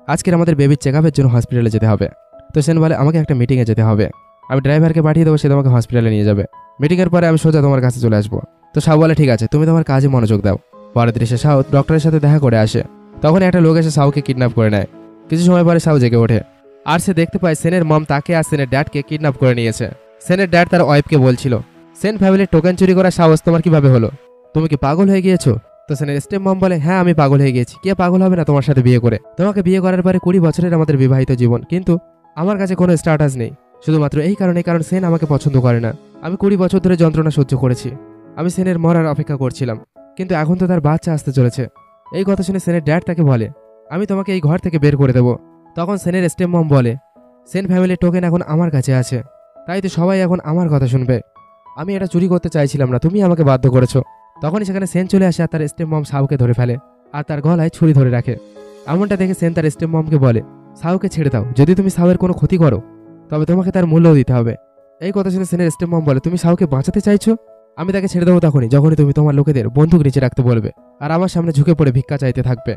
[SPEAKER 1] আজকের আমাদের বেবির চেক আপের জন্য হসপিটালে যেতে হবে। তো সেন বলে আমাকে একটা মিটিংয়ে যেতে হবে, আমি ড্রাইভারকে পাঠিয়ে দেবো, সে তোমাকে হসপিটালে নিয়ে যাবে, মিটিংয়ের পরে আমি সোজা তোমার কাছে চলে আসবো। তো সাউ বলে ঠিক আছে, তুমি তোমার কাজে মনোযোগ দাও। পরের দৃশ্যে সাউ ডক্টরের সাথে দেখা করে আসে। তখন একটা লোক এসে সাউকে কিডন্যাপ করে নেয়। কিছু সময় পরে সাউ জেগে ওঠে আর সে দেখতে পায় সেনের মম তাকে আর সেনের ড্যাডকে কিডন্যাপ করে নিয়েছে। সেনের ড্যাড তার ওয়াইফকে বলছিল সেন ফ্যামিলির টোকেন চুরি করার সাহস তোমার কিভাবে হলো, তুমি কি পাগল হয়ে গিয়েছো? তো সেনের স্টেপ মম বলে হ্যাঁ আমি পাগল হয়ে গিয়েছি, কে পাগল হবে না তোমার সাথে বিয়ে করে? তোমাকে বিয়ে করার পরে 20 বছরের আমাদের বিবাহিত জীবন, কিন্তু আমার কাছে কোনো স্ট্যাটাস নেই, শুধুমাত্র এই কারণে কারণ সেন আমাকে পছন্দ করে না। আমি 20 বছর ধরে যন্ত্রণা সহ্য করেছি, আমি সেনের মরার অপেক্ষা করছিলাম, কিন্তু এখন তো তার বাচ্চা আসতে চলেছে। এই কথা শুনে সেনের ড্যাড তাকে বলে আমি তোমাকে এই ঘর থেকে বের করে দেব। তখন সেনের স্টেপ মম বলে সেন ফ্যামিলির টোকেন এখন আমার কাছে আছে, তাই তো সবাই এখন আমার কথা শুনবে, আমি এটা চুরি করতে চাইছিলাম না, তুমি আমাকে বাধ্য করেছো। তখনই সেখানে সেন চলে আসে আর তার স্টেপ মম সাউকে ধরে ফেলে আর তার গলায় ছুরি ধরে রাখে। এমনটা দেখে সেন তার স্টেপ মমকে বলে সাউকে ছেড়ে দাও, যদি তুমি সাউয়ের কোনো ক্ষতি করো তবে তোমাকে তার মূল্যও দিতে হবে। এই কথা শুনে সেনের স্টেপ মম বলে তুমি সাউকে বাঁচাতে চাইছো, আমি তাকে ছেড়ে দেবো যখনই তুমি তোমার লোকেদের বন্দুক নিচে রাখতে বলবে আর আমার সামনে ঝুঁকে পড়ে ভিক্ষা চাইতে থাকবে।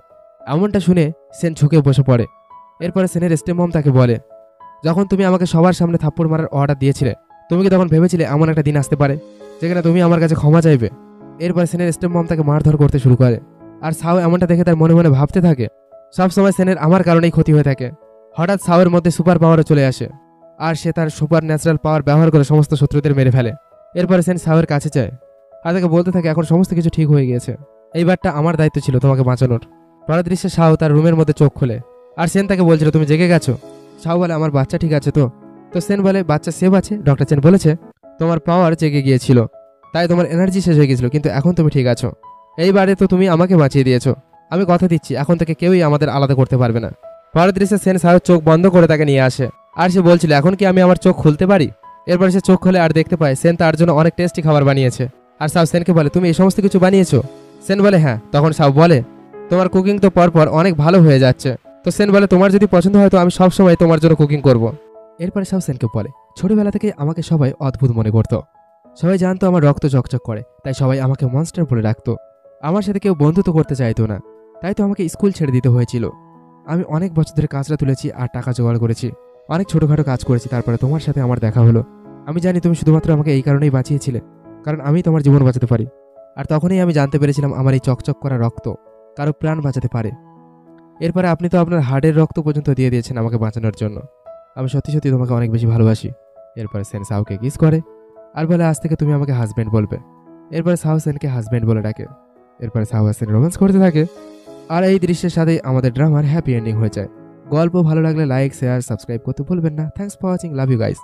[SPEAKER 1] এমনটা শুনে সেন ঝুঁকে বসে পড়ে। এরপরে সেনের স্টেপ মম তাকে বলে যখন তুমি আমাকে সবার সামনে থাপ্পড় মারার অর্ডার দিয়েছিলে, তুমি কি তখন ভেবেছিলে এমন একটা দিন আসতে পারে যেখানে তুমি আমার কাছে ক্ষমা চাইবে? এরপরে সেনের স্টেপ মম তাকে মারধর করতে শুরু করে আর সাও এমনটা দেখে তার মনে মনে ভাবতে থাকে সবসময় সেনের আমার কারণেই ক্ষতি হয়ে থাকে। হঠাৎ সাওয়ের মধ্যে সুপার পাওয়ারও চলে আসে আর সে তার সুপার ন্যাচারাল পাওয়ার ব্যবহার করে সমস্ত শত্রুদের মেরে ফেলে। এরপরে সেন সাওয়ের কাছে যায় আর তাকে বলতে থাকে এখন সমস্ত কিছু ঠিক হয়ে গিয়েছে, এইবারটা আমার দায়িত্ব ছিল তোমাকে বাঁচানোর। পরের দৃশ্যে সাও তার রুমের মধ্যে চোখ খোলে আর সেন তাকে বলছিল তুমি জেগে গেছো। সাও বলে আমার বাচ্চা ঠিক আছে তো? তো সেন বলে বাচ্চা সেভ আছে, ডক্টর চেন বলেছে তোমার পাওয়ার জেগে গিয়েছিল, তাই তোমার এনার্জি শেষ হয়ে গিয়েছিল, কিন্তু এখন তুমি ঠিক আছো। এইবারে তো তুমি আমাকে বাঁচিয়ে দিয়েছো, আমি কথা দিচ্ছি এখন থেকে কেউই আমাদের আলাদা করতে পারবে না। পরের দৃশ্যে সেন সাওয়ের চোখ বন্ধ করে তাকে নিয়ে আসে আর সে বলছিল এখন কি আমি আমার চোখ খুলতে পারি? এরপর সে চোখ খোলে আর দেখতে পায় সেন তার জন্য অনেক টেস্টি খাবার বানিয়েছে। আর সাও সেনকে বলে তুমি এই সমস্ত কিছু বানিয়েছো? সেন বলে হ্যাঁ। তখন সাও বলে তোমার কুকিং তো পরপর অনেক ভালো হয়ে যাচ্ছে। তো সেন বলে তোমার যদি পছন্দ হয় তো আমি সবসময় তোমার জন্য কুকিং করব। এরপরে সাও সেনকে বলে ছোটবেলা থেকে আমাকে সবাই অদ্ভুত মনে করতো, সবাই জানতো আমার রক্ত চকচক করে, তাই সবাই আমাকে মনস্টার বলে রাখতো। আমার সাথে কেউ বন্ধুত্ব করতে চাইতো না, তাই তো আমাকে স্কুল ছেড়ে দিতে হয়েছিল। আমি অনেক বছর ধরে কাজটা তুলেছি আর টাকা জোগাড় করেছি, অনেক ছোটখাটো কাজ করেছি, তারপরে তোমার সাথে আমার দেখা হলো। আমি জানি তুমি শুধুমাত্র আমাকে এই কারণেই বাঁচিয়েছিলে, কারণ আমি তোমার জীবন বাঁচাতে পারি। আর তখনই আমি জানতে পেরেছিলাম আমার এই চকচক করা রক্ত কারো প্রাণ বাঁচাতে পারে। এরপরে আপনি তো আপনার হার্টের রক্ত পর্যন্ত দিয়ে দিয়েছেন আমাকে বাঁচানোর জন্য। আমি সত্যি সত্যি তোমাকে অনেক বেশি ভালোবাসি। এরপরে সেন সাউকে কিস করে আর বলে আজ থেকে তুমি আমাকে হাজব্যান্ড বলবে। এরপরে সাউ সেনকে হাজব্যান্ড বলে ডাকে। এরপরে সাউ আর সেন রোম্যান্স করতে থাকে আর এই দৃশ্যের সাথেই আমাদের ড্রামার হ্যাপি এন্ডিং হয়ে যায়। গল্প ভালো লাগলে লাইক শেয়ার সাবস্ক্রাইব করতে ভুলবেন না। Thanks for watching, love you guys.